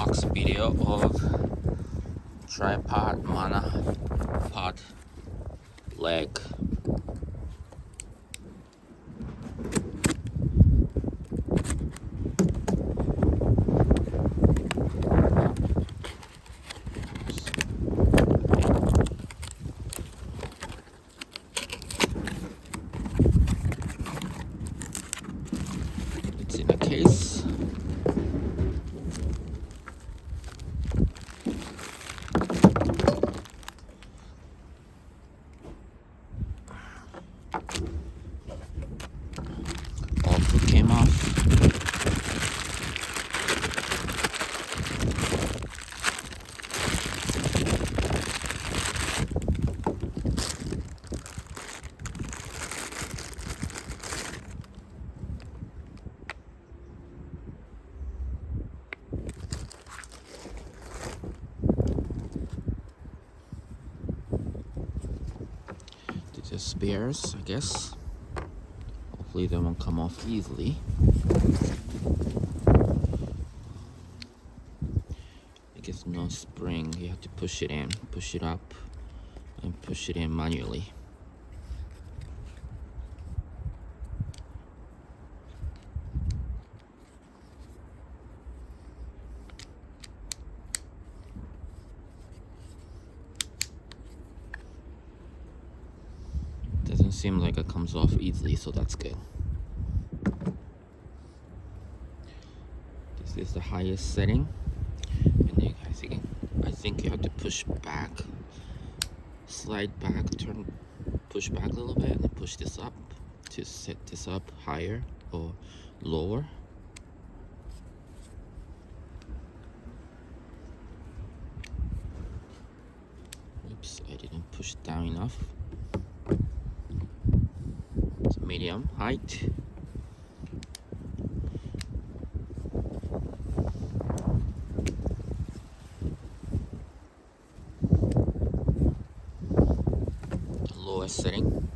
unbox video of tripod monopod leg. It's in a case. All food came off. These are spares, I guess. Hopefully they won't come off easily. I guess no spring. You have to push it in, push it up, and push it in manually. Doesn't seem like it comes off easily, so that's good. This is the highest setting, and you guys, I think you have to push back, slide back, push back a little bit, and then push this up to set this up higher or lower. Oops, I didn't push down enough. It's medium height. The lowest setting.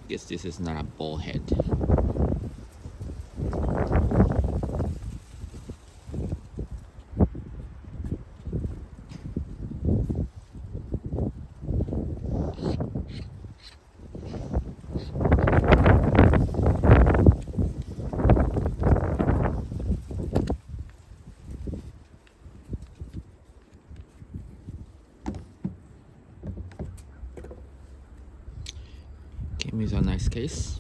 I guess this is not a ball head. Came with a nice case.